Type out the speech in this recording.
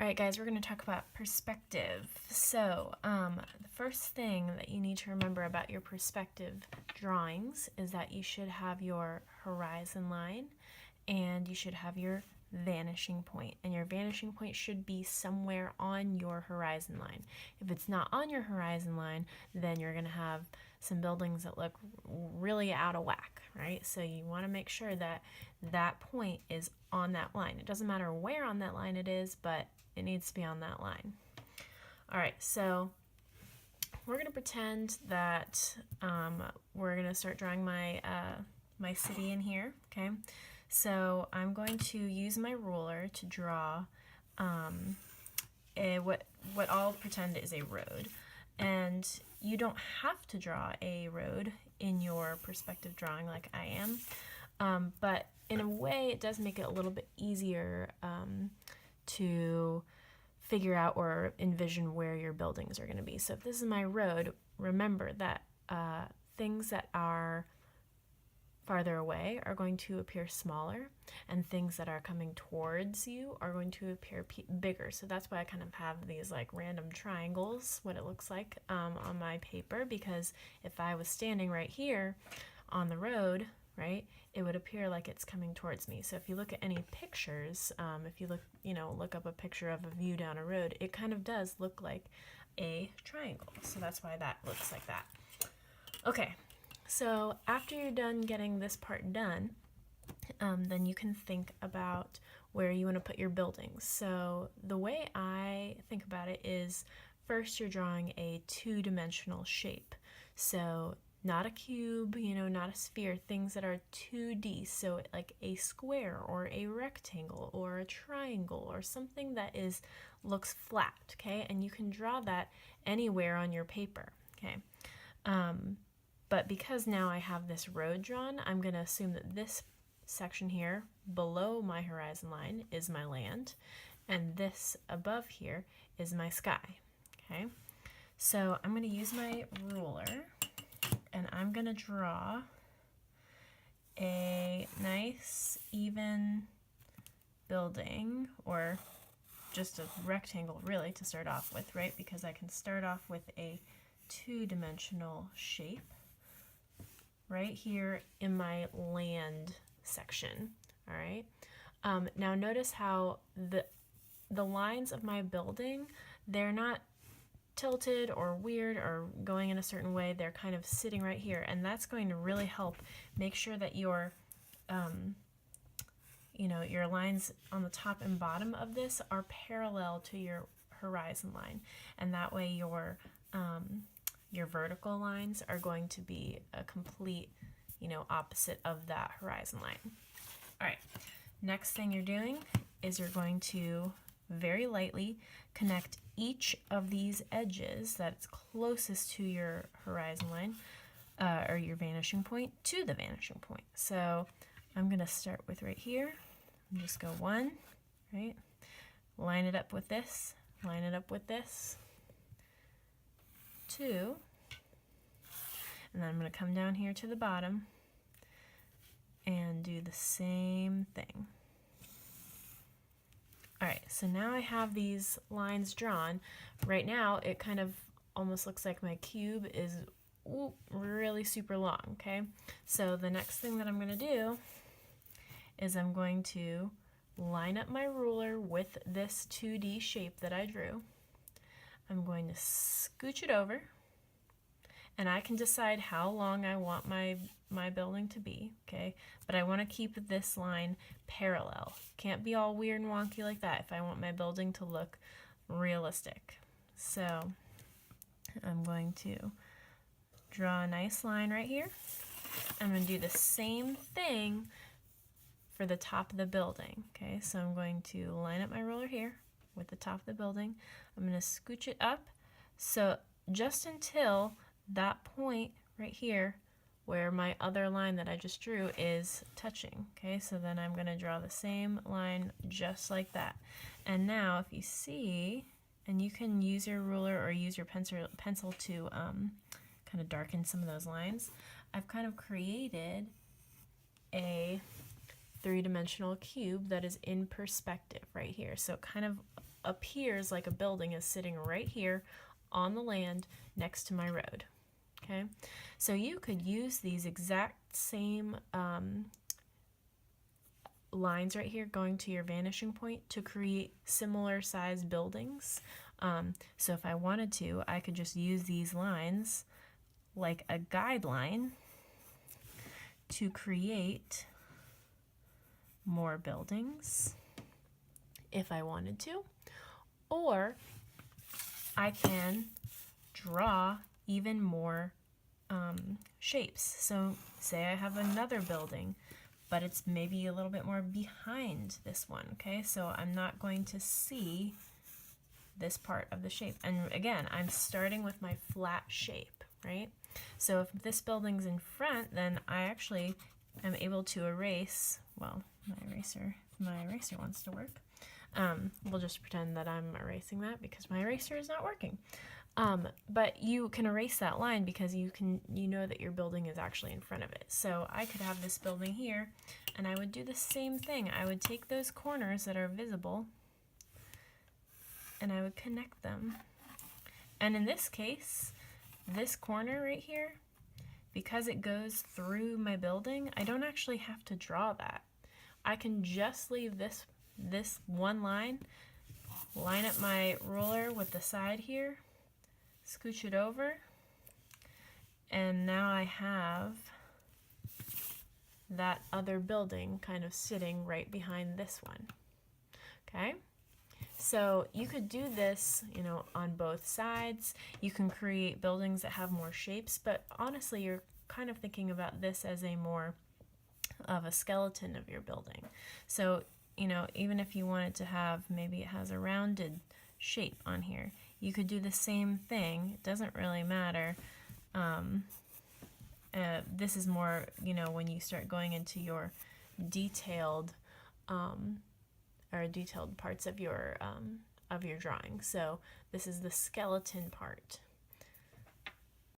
All right, guys, we're going to talk about perspective. So, the first thing that you need to remember about your perspective drawings is that you should have your horizon line and you should have your vanishing point. And your vanishing point should be somewhere on your horizon line. If it's not on your horizon line, then you're going to have some buildings that look really out of whack, right? So you want to make sure that that point is on that line. It doesn't matter where on that line it is, but it needs to be on that line. All right, so we're going to pretend that we're going to start drawing my my city in here, okay? So I'm going to use my ruler to draw what I'll pretend is a road. And you don't have to draw a road in your perspective drawing like I am, but in a way it does make it a little bit easier to figure out or envision where your buildings are going to be. So if this is my road, remember that things that are farther away are going to appear smaller, and things that are coming towards you are going to appear bigger. So that's why I kind of have these like random triangles, what it looks like on my paper, because if I was standing right here on the road, right, it would appear like it's coming towards me. So if you look at any pictures, if you look up a picture of a view down a road, it kind of does look like a triangle. So that's why that looks like that. Okay, so after you're done getting this part done, then you can think about where you want to put your buildings. So the way I think about it is, first you're drawing a two-dimensional shape. So not a cube, not a sphere, things that are 2D. So like a square or a rectangle or a triangle or something that looks flat, okay? And you can draw that anywhere on your paper, okay? But because now I have this road drawn, I'm going to assume that this section here below my horizon line is my land, and this above here is my sky, okay? So I'm going to use my ruler, and I'm going to draw a nice even building, or just a rectangle really to start off with, right? Because I can start off with a two-dimensional shape right here in my land section, all right? Now notice how the lines of my building, they're not tilted or weird or going in a certain way. They're kind of sitting right here, and that's going to really help make sure that your your lines on the top and bottom of this are parallel to your horizon line, and that way your vertical lines are going to be a complete, opposite of that horizon line. All right, next thing you're doing is you're going to very lightly connect each of these edges that's closest to your horizon line, or your vanishing point, to the vanishing point. So I'm going to start with right here and just go one, right? Line it up with this, line it up with this, two, and then I'm going to come down here to the bottom and do the same thing. Alright, so now I have these lines drawn. Right now it kind of almost looks like my cube is really super long, okay? So the next thing that I'm going to do is I'm going to line up my ruler with this 2D shape that I drew. I'm going to scooch it over, and I can decide how long I want my building to be, okay? But I want to keep this line parallel. Can't be all weird and wonky like that if I want my building to look realistic. So I'm going to draw a nice line right here. I'm going to do the same thing for the top of the building, okay? So I'm going to line up my ruler here with the top of the building. I'm going to scooch it up, so just until that point right here where my other line that I just drew is touching, okay? So then I'm going to draw the same line just like that. And now if you see, and you can use your ruler or use your pencil to kind of darken some of those lines, I've kind of created a three-dimensional cube that is in perspective right here. So it kind of appears like a building is sitting right here on the land next to my road. Okay, so you could use these exact same lines right here going to your vanishing point to create similar sized buildings. So if I wanted to, I could just use these lines like a guideline to create more buildings if I wanted to, or I can draw even more shapes. So say I have another building, but it's maybe a little bit more behind this one, okay? So I'm not going to see this part of the shape. And again, I'm starting with my flat shape, right? So if this building's in front, then I actually am able to erase, well, if my eraser wants to work. We'll just pretend that I'm erasing that because my eraser is not working. But you can erase that line because you know that your building is actually in front of it. So I could have this building here, and I would do the same thing. I would take those corners that are visible, and I would connect them. And in this case, this corner right here, because it goes through my building, I don't actually have to draw that. I can just leave this one line, line up my ruler with the side here, scooch it over, and now I have that other building kind of sitting right behind this one. Okay? So you could do this, on both sides. You can create buildings that have more shapes, but honestly, you're kind of thinking about this as a more of a skeleton of your building. So, even if you wanted to have, maybe it has a rounded shape on here, you could do the same thing. It doesn't really matter. This is more, when you start going into your detailed detailed parts of your drawing. So this is the skeleton part.